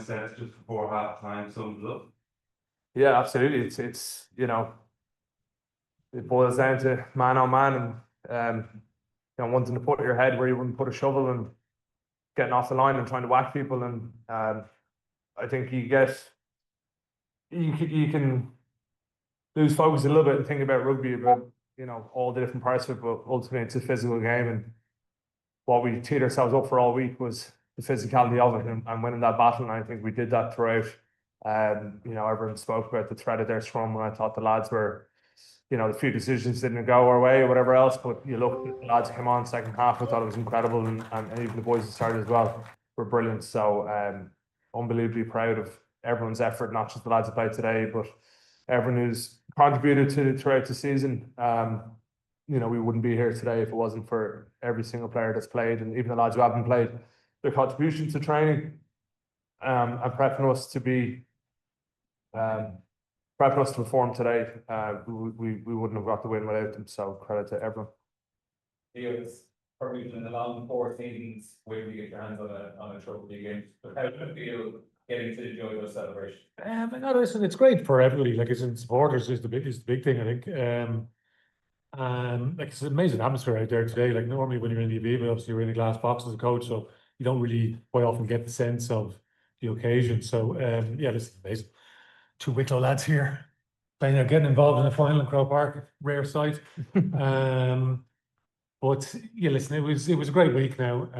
sets just before half time sums it up. Yeah, absolutely. It's you know, it boils down to man on man and you know, wanting to put your head where you wouldn't put a shovel and getting off the line and trying to whack people. And I think you can lose focus a little bit and think about rugby, about, you know, all the different parts of it, but ultimately it's a physical game, and what we teed ourselves up for all week was the physicality of it and winning that battle, and I think we did that throughout. You know, everyone spoke about the threat of their scrum, and I thought the lads were, you know, the few decisions didn't go our way or whatever else, but you look at the lads who came on second half, I thought it was incredible, and even the boys who started as well were brilliant. So unbelievably proud of everyone's effort, not just the lads who played today, but everyone who's contributed to throughout the season. You know, we wouldn't be here today if it wasn't for every single player that's played, and even the lads who haven't played, their contribution to training and prepping us to be prepping us to perform today. We wouldn't have got the win without them, so credit to everyone. It's probably been a long 4 seasons where you get your hands on a trophy again. But how do you feel getting to enjoy those celebrations? No, listen, it's great for everybody. Like, it's in supporters is the big thing, I think. And like, it's an amazing atmosphere out there today. Like, normally when you're in the Aviva, obviously you're in a glass box as a coach, so you don't really quite often get the sense of the occasion. So yeah, this is amazing. 2 Wicklow lads here playing, getting involved in a final in Croke Park, rare sight. But yeah, listen, it was a great week now.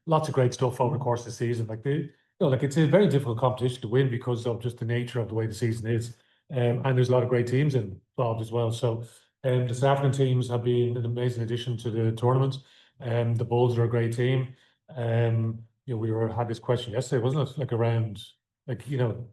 Lots of great stuff over the course of the season. Like, like, it's a very difficult competition to win because of just the nature of the way the season is. And there's a lot of great teams involved as well. So the South African teams have been an amazing addition to the tournament. The Bulls are a great team. You know, had this question yesterday, wasn't it? Like, around, like, you know,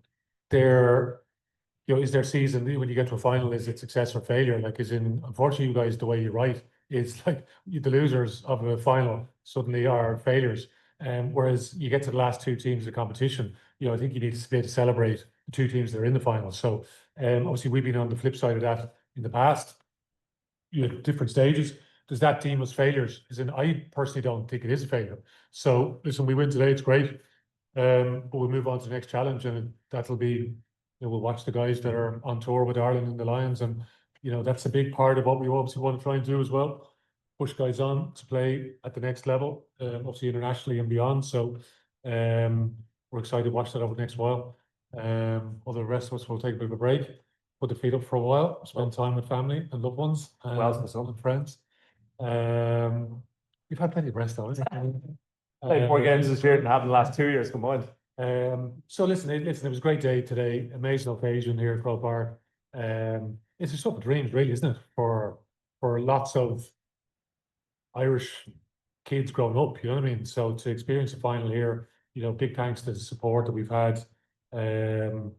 is their season, when you get to a final, is it success or failure? Like, unfortunately, you guys, the way you write, it's like the losers of a final suddenly are failures. Whereas you get to the last 2 teams of the competition, you know, I think you need to be able to celebrate the 2 teams that are in the final. So obviously we've been on the flip side of that in the past. You have different stages. Does that team as failures? I personally don't think it is a failure. So listen, we win today, it's great. But we'll move on to the next challenge, and that'll be, you know, we'll watch the guys that are on tour with Ireland and the Lions, and you know, that's a big part of what we obviously want to try and do as well. Push guys on to play at the next level, obviously internationally and beyond. So we're excited to watch that over the next while. All the rest of us will take a bit of a break, put the feet up for a while, spend time with family and loved ones, and friends. We've had plenty of rest though, isn't it? Played 4 games this year and have in the last 2 years combined. So listen, it was a great day today. Amazing occasion here at Croke Park. It's a sort of dreams, really, isn't it? For lots of Irish kids growing up, you know what I mean? So to experience a final here, you know, big thanks to the support that we've had. And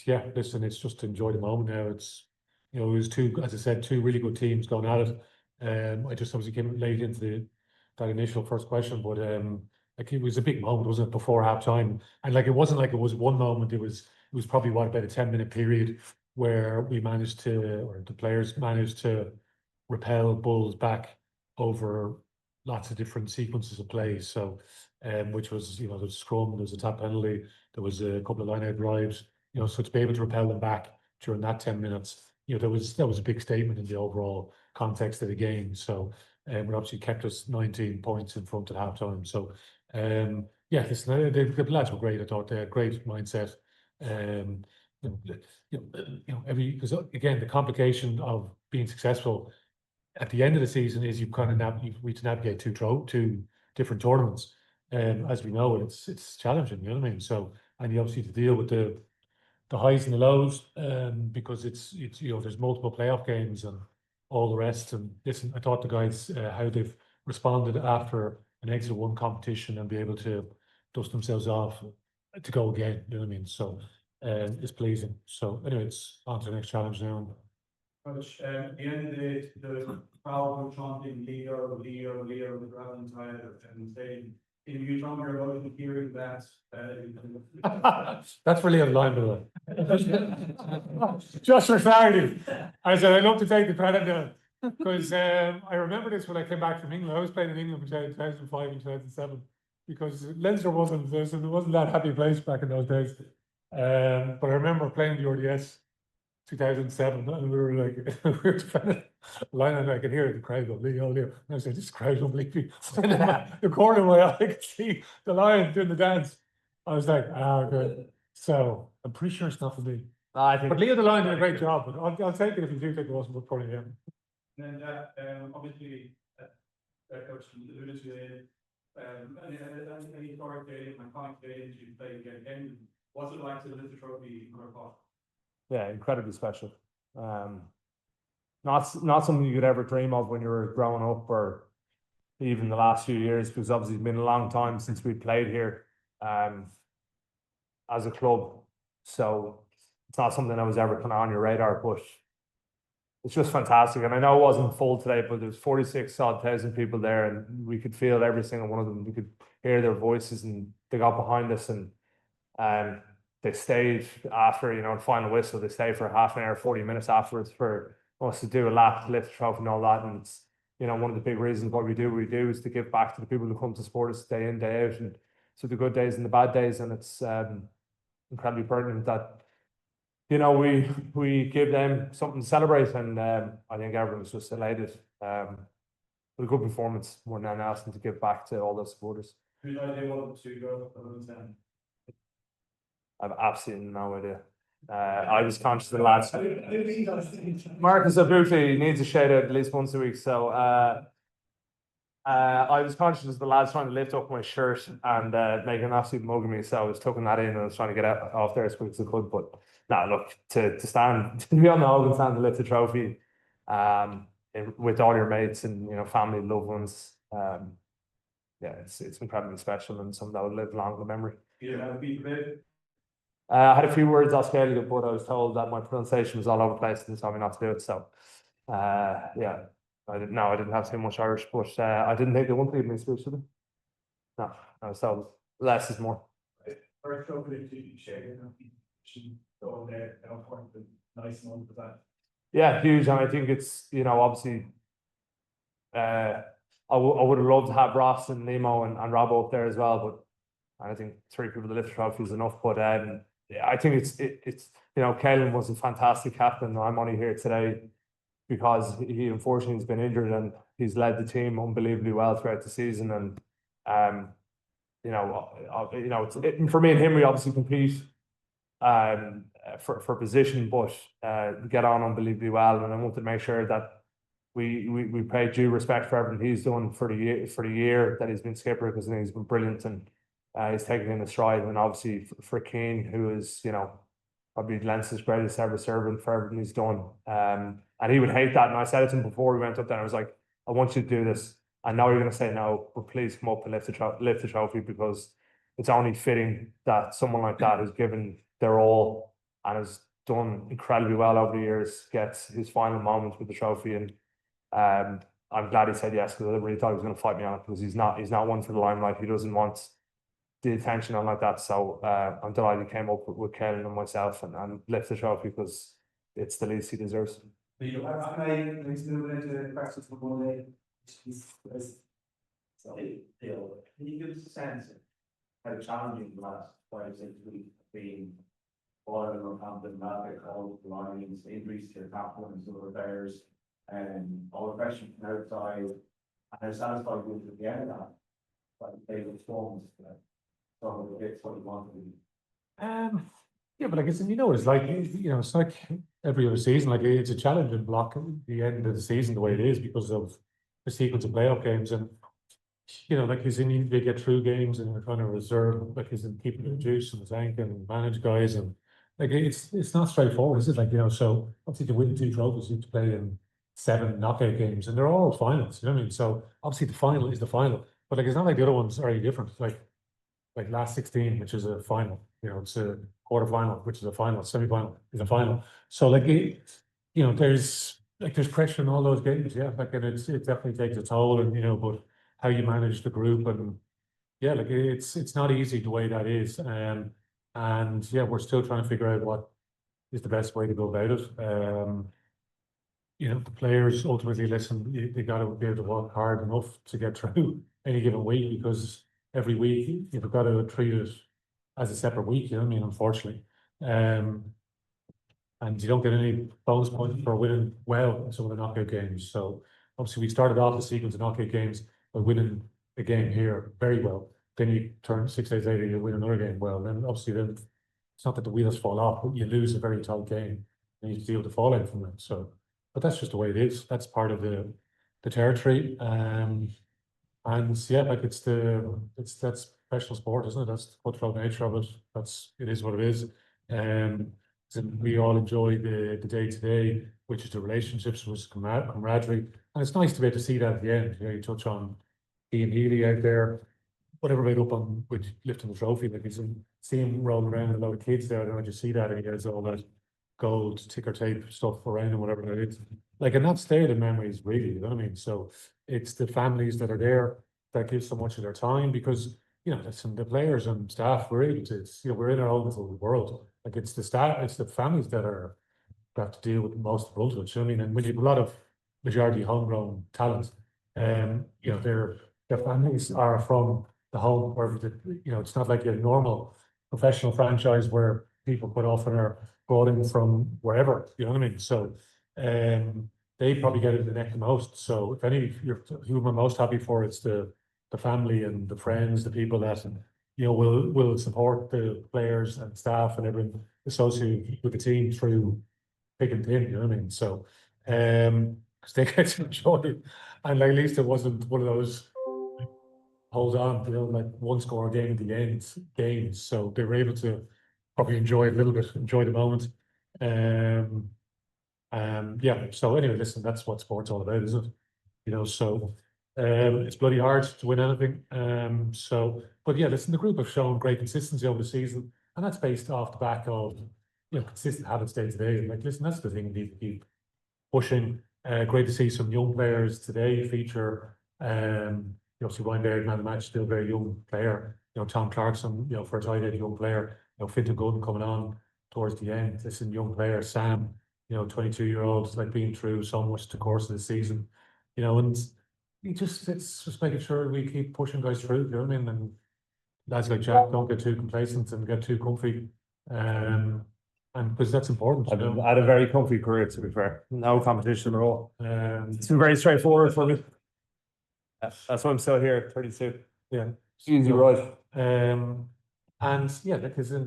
yeah, listen, it's just to enjoy the moment now. It's, you know, it was 2, as I said, 2 really good teams going at it. I just obviously came late into that initial first question, but like, it was a big moment, wasn't it, before half time? And like, it wasn't like it was one moment, it was probably about a 10-minute period where we managed to, or the players managed to repel Bulls back over lots of different sequences of plays. So which was, you know, there was a scrum, there was a tap penalty, there was a couple of line-out drives, you know, so to be able to repel them back during that 10 minutes, you know, that was a big statement in the overall context of the game. So it obviously kept us 19 points in front at halftime. So yeah, listen, the lads were great. I thought they had great mindset. Because again, the complication of being successful at the end of the season is you kind of we to navigate 2 different tournaments. As we know, it's challenging, you know what I mean? So, and you obviously to deal with the highs and the lows, because it's you know, there's multiple playoff games and all the rest. And listen, I thought the guys, how they've responded after an exit 1 competition and be able to dust themselves off to go again, you know what I mean? So it's pleasing. So anyway, it's on to the next challenge now. Coach, at the end of the crowd were chanting Leo, Leo, Leo, the Dublin side, and saying, can you talk about hearing that? That's for Leo the line, by the way. Just for clarity, I said I'd love to take the credit there, because I remember this when I came back from England. I was playing in England between 2005 and 2007. because Leinster wasn't that happy place back in those days. But I remember playing the RDS 2007, and we were like, we were defending the line, and I could hear the crowd go, Leo, Leo. And I said, this crowd don't believe me. And the corner of my eye, I could see the lion doing the dance. I was like, good. So I'm pretty sure it's not for me. I think But Leo the Lion did a great job, but I'll take it if you do think it wasn't for him. And then, obviously, coach alluded to it, any authoritative and iconic games you played again, what's it like to lift the trophy in our pot? yeah, incredibly special. Not something you could ever dream of when you were growing up, or even the last few years, because obviously it's been a long time since we played here as a club. So it's not something that was ever kind of on your radar, but it's just fantastic. And I know it wasn't full today, but there was 46,000 people there, and we could feel every single one of them. We could hear their voices, and they got behind us, and they stayed after, the final whistle. They stayed for half an hour, 40 minutes afterwards for us to do a lap, to lift the trophy and all that. And it's, one of the big reasons what we do is to give back to the people who come to support us day in, day out, and so the good days and the bad days. And it's incredibly pertinent that, we give them something to celebrate. And I think everyone was just elated with a good performance, more than anything else, and to give back to all those supporters. Who's idea was to go for the 10? I've absolutely no idea. I was conscious of the lads. Marcus Abuti needs a shout out at least once a week. So I was conscious of the lads trying to lift up my shirt and make an absolute mug of me. So I was tucking that in, and I was trying to get out off there as quick as I could. But no, look, to stand, to be on the Hogan stand to lift the trophy with all your mates and family, loved ones. Yeah, it's incredibly special, and something that will live long in the memory. You have a beat bit. I had a few words Australian, but I was told that my pronunciation was all over the place and they told me not to do it. So, yeah, I didn't have too much Irish, but I didn't think they wanted to give me a speech, did they? No, I was told less is more. First trophy to share, go there, nice one for that. Yeah, huge. And I think it's, obviously, I would have loved to have Ross and Nemo and Robbo up there as well, but I think 3 people to lift the trophy is enough. But I think it's Cullen was a fantastic captain. I'm only here today because he unfortunately has been injured, and he's led the team unbelievably well throughout the season. And it's for me and him, we obviously compete for position, but get on unbelievably well. And I want to make sure that we pay due respect for everything he's done for the year that he's been skipper, because I think he's been brilliant, and he's taken in a stride. And obviously for Keane, who is probably Leinster's greatest ever servant for everything he's done, and he would hate that. And I said it to him before we went up there. I was like, I want you to do this. I know you're going to say no, but please come up and lift the trophy, because it's only fitting that someone like that has given their all and has done incredibly well over the years gets his final moment with the trophy. And I'm glad he said yes, because I really thought he was going to fight me on it, because he's not one for the limelight. He doesn't want the attention on like that. So I'm delighted he came up with Cullen and myself and lift the trophy, because it's the least he deserves. Can you give us a sense of how challenging the last 5 6 weeks have been? All Northampton, Malta, all the Lions, injuries to your captain and some of the players, and all the pressure from outside, and they're satisfied with at the end of that, but they were forms. So it's what you want to do. Yeah, but it's it's like it's like every other season. Like, it's a challenging block at the end of the season the way it is, because of the sequence of playoff games. And like, you need to get through games and we're kind of reserve, like, he's in keeping the juice and the tank and manage guys, and like it's not straightforward, is it? Like, so obviously to win 2 trophies, you have to play in 7 knockout games, and they're all finals. You know what I mean? So obviously the final is the final, but like, it's not like the other ones are any different. Like last 16, which is a final. It's a quarter-final, which is a final. Semi-final is a final. So like, there's pressure in all those games. Yeah, like, and it definitely takes a toll, and but how you manage the group, and yeah, like, it's not easy the way that is. And yeah, we're still trying to figure out what is the best way to go about it. The players ultimately, listen, they got to be able to work hard enough to get through any given week, because every week, you've got to treat it as a separate week, you know what I mean, unfortunately. And you don't get any bonus points for winning well in some of the knockout games. So obviously we started off the sequence of knockout games by winning a game here very well. Then you turn 6 days later, you win another game well. Then obviously then it's not that the wheels fall off, but you lose a very tight game and you deal with the fallout from it. So, but that's just the way it is. That's part of the territory. And yeah, like it's that's professional sport, isn't it? That's the cutthroat nature of it. It is what it is. So we all enjoy the day to day, which is the relationships, which is camaraderie, and it's nice to be able to see that at the end. You know, you touch on Ian Healy out there, whatever made up on with lifting the trophy, like you see him rolling around with a lot of kids there, and I just see that, and he has all that gold ticker tape stuff around and whatever it is. Like, and that's there, the memories, really, you know what I mean? So it's the families that are there that give so much of their time, because you know, listen, the players and staff, we're able to, we're in our own little world. Like it's the staff, it's the families that have to deal with most of the brunt of it. You know what I mean? And when you have a lot of majority homegrown talent, you know, their families are from the home where you know, it's not like a normal professional franchise where people quite often are brought in from wherever. You know what I mean? So, they probably get it the neck the most. So, if any, who we're most happy for, it's the family and the friends, the people that you know will support the players and staff and everyone associated with the team through thick and thin. You know what I mean? So, because they get to enjoy it, and like, at least it wasn't one of those hold on, you know, like one score game at the end games. So they were able to probably enjoy it a little bit, enjoy the moment. Yeah. So anyway, listen, that's what sport's all about, isn't it? You know, so it's bloody hard to win anything. So, but yeah, listen, the group have shown great consistency over the season, and that's based off the back of, you know, consistent habits day to day. Like, listen, that's the thing you need to keep pushing. Great to see some young players today feature. You know, see Ryan Baird, man of the match, still a very young player. You know, Tom Clarkson, you know, for a tight end, young player. You know, Fintan Gooden coming on towards the end. Listen, young player, Sam, you know, 22-year-old, like being through so much the course of the season. You know, and it's just making sure we keep pushing guys through, you know what I mean? And lads like Jack don't get too complacent and get too comfy. And because that's important. You know? I had a very comfy career, to be fair. No competition at all. It's been very straightforward for me. That's why I'm still here, 32. Yeah. Easy ride. And yeah, because they're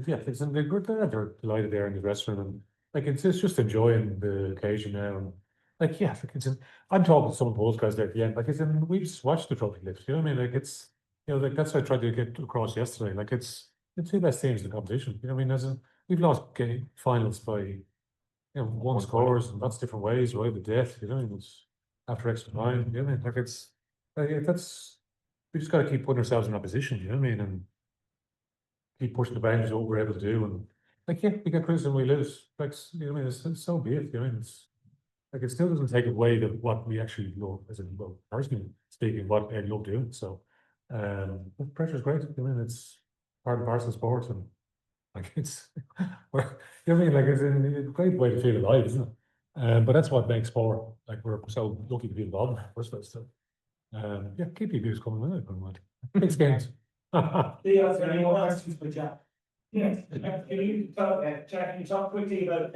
delighted there in the restaurant, and like it's just enjoying the occasion now. And like, yeah, like I'm talking to some of those guys there at the end. Like, we just watched the trophy lift. You know what I mean? Like, it's, you know, like that's what I tried to get across yesterday. Like, it's the two best teams in the competition. You know what I mean? We've lost finals by, you know, one scores and lots of different ways, right? The death, you know, it's after extra time. You know what I mean? Like, it's that's, we just got to keep putting ourselves in that position. You know what I mean? And keep pushing the boundaries of what we're able to do. And like, yeah, we get criticism, we lose. Like, you know what I mean? It's so be it. You know what I mean? It's like, it still doesn't take away what we actually love, as in, well, personally speaking, what I love doing. So, the pressure's great. I mean, it's part and parcel of sports, and like, it's, you know what I mean? Like, it's a great way to feel alive, isn't it? But that's what makes sport, like, we're so lucky to be involved in the first place. So, yeah, keep your views coming in. Thanks, games. Leo, is there anyone else who's with Jack? Yes, can you talk, Jack, can you talk quickly about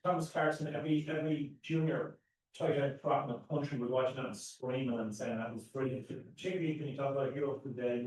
Thomas Carson, every junior tight end prop in the country was watching that and screaming and saying that was brilliant. Particularly, can you talk about Hero of the Day?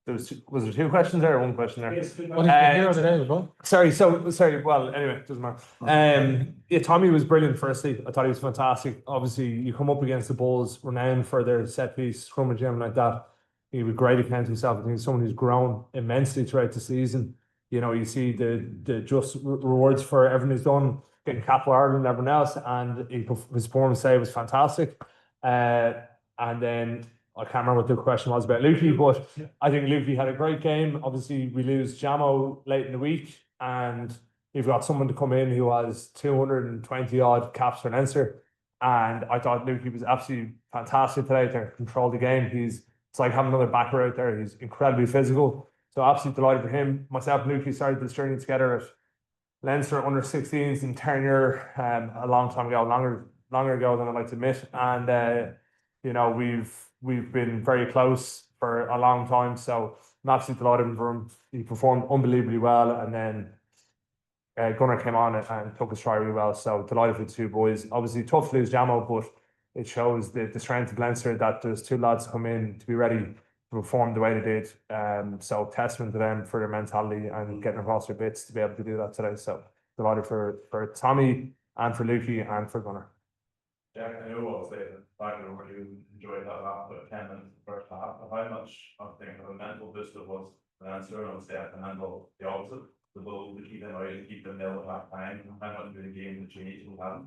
Was there two questions there or one question there? Yes, good What one. is the hero today as well? Sorry. Well, anyway, doesn't matter. Yeah, Tommy was brilliant. Firstly, I thought he was fantastic. Obviously, you come up against the Bulls, renowned for their set piece, scrum and like that. He was great account himself. I think he's someone who's grown immensely throughout the season. You know, you see the just rewards for everything he's done, getting cap of Ireland and everyone else, and his performance today was fantastic. And then I can't remember what the question was about Lukey, but I think Lukey had a great game. Obviously, we lose Jamo late in the week, and you've got someone to come in who has 220 odd caps for Leinster. And I thought Lukey was absolutely fantastic today to control the game. It's like having another backer out there. He's incredibly physical. So absolutely delighted for him. Myself and Lukey started this journey together at Leinster under 16s in Turner a long time ago, longer ago than I'd like to admit. And you know, we've we've been very close for a long time, so I'm absolutely delighted for him. He performed unbelievably well, and then Gunnar came on and took his try really well. So delighted for the two boys. Obviously tough to lose Jamo, but it shows the strength of Leinster that there's two lads come in to be ready to perform the way they did. So testament to them for their mentality and getting across their bits to be able to do that today. So delighted for Tommy and for Lukey and for Gunnar. Jack, I know I'll say that I really enjoyed that last bit of 10 minutes in the first half, but how much I think of a mental boost it was the answer, and obviously I can handle the opposite, the Bulls to keep them out, to keep them nil at that time, and how much of the game the change will have.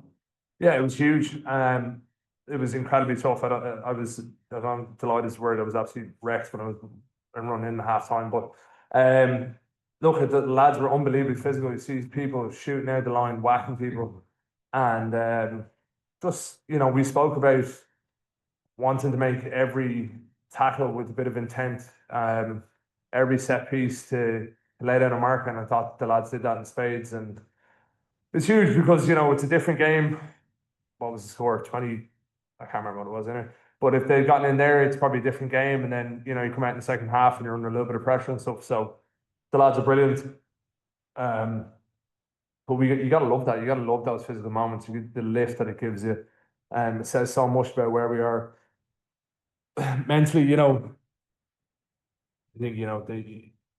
Yeah, it was huge. It was incredibly tough. I was delighted as word. I was absolutely wrecked when I was running in the half time. But look at the lads were unbelievably physical. You see people shooting out the line, whacking people, and just we spoke about wanting to make every tackle with a bit of intent, every set piece to lay down a mark, and I thought the lads did that in spades, and it's huge because it's a different game. What was the score? 20. I can't remember what it was in it. But if they'd gotten in there, it's probably a different game. And then you come out in the second half and you're under a little bit of pressure and stuff. So the lads are brilliant. But you gotta love that. You gotta love those physical moments. The lift that it gives you. It says so much about where we are mentally. I think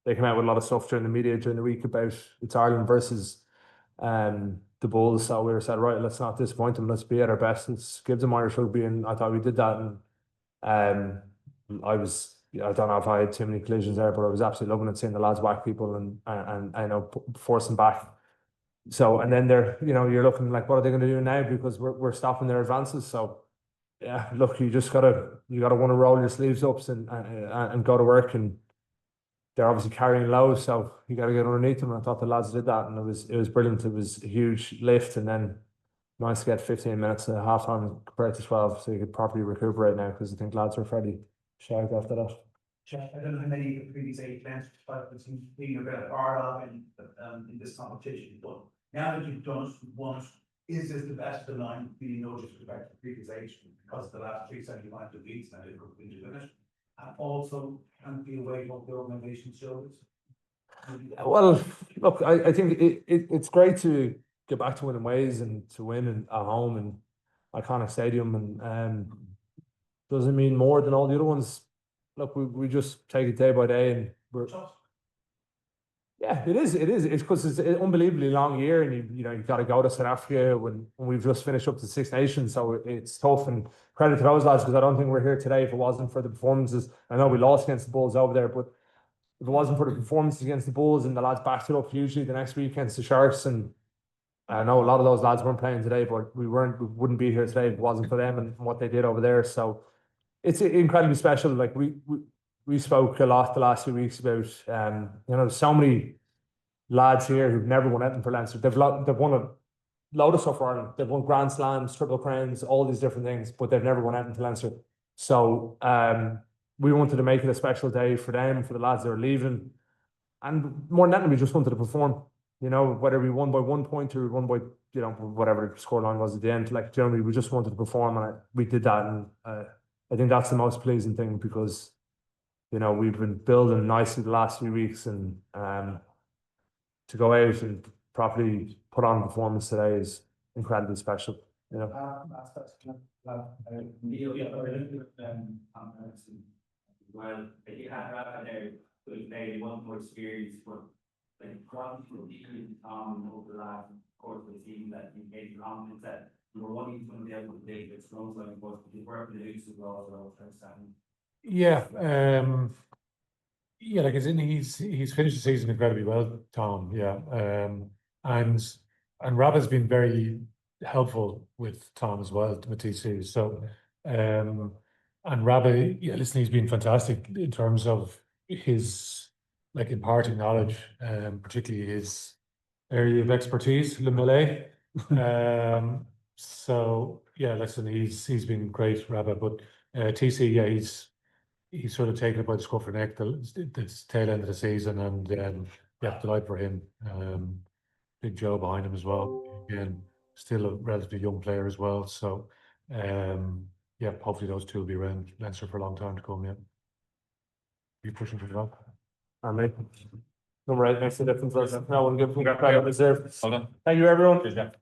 they come out with a lot of stuff during the media during the week about it's Ireland versus the Bulls. So we were said, right, let's not disappoint them. Let's be at our best. Let's give them Irish rugby, and I thought we did that. And I don't know if I had too many collisions there, but I was absolutely loving it seeing the lads whack people and force them back. So and then you're looking like, what are they going to do now? Because we're stopping their advances. So yeah, look, you gotta want to roll your sleeves up and go to work, and they're obviously carrying low, so you got to get underneath them. And I thought the lads did that, and it was brilliant. It was a huge lift, and then nice to get 15 minutes at half time compared to 12, so you could properly recuperate now, because I think lads are fairly shagged after that. Jack, I don't know how many of the previous 8 Leinster titles you've been a part of in this competition, but now that you've done it once, is this the best of the line? Do you notice with respect to the previous 8 because of the last 375 weeks now they've been doing it? And also, can be away what the organisation shows. Well, look, I think it's great to get back to winning ways and to win at home and iconic stadium, and doesn't mean more than all the other ones. Look, we just take it day by day, and it is. It's because it's an unbelievably long year, and you got to go to South Africa when we've just finished up the Six Nations, so it's tough. And credit to those lads, because I don't think we're here today if it wasn't for the performances. I know we lost against the Bulls over there, but if it wasn't for the performances against the Bulls and the lads backed it up hugely the next week against the Sharks, and I know a lot of those lads weren't playing today, but we wouldn't be here today if it wasn't for them and what they did over there. So it's incredibly special. Like we spoke a lot the last few weeks about there's so many lads here who've never won anything for Leinster. They've won a load of stuff for Ireland. They've won Grand Slams, Triple Crowns, all these different things, but they've never won anything for Leinster. So we wanted to make it a special day for them, for the lads that are leaving, and more than anything, we just wanted to perform. Whether we won by 1 point or we won by whatever the scoreline was at the end, like generally we just wanted to perform, and we did that. And I think that's the most pleasing thing, because we've been building nicely the last few weeks, and to go out and properly put on a performance today is incredibly special. Well, you had Rafa there, who's maybe one more experience, but like what would be over the last course of the season that you gave confidence that you were wanting to be able to take it slow, so of course, but you worked with the Hoops as well, so first time. Yeah, like he's finished the season incredibly well, Tom. Yeah, and Rob has been very helpful with Tom as well with TC. So, and Rabbi, listen, he's been fantastic in terms of his imparting knowledge, particularly his area of expertise, le Malay. So yeah, listen, he's been great, Rabbi. But TC, yeah, he's sort of taken it by the scruff of the neck the tail end of the season, and yeah, delight for him. Big Joe behind him as well. Again, still a relatively young player as well. So yeah, hopefully those two will be around Leinster for a long time to come, yeah. Be pushing for the top. And mate, number 8 makes a difference. Now we'll give them credit deserved. Well done. Thank you, everyone. Cheers, Jack.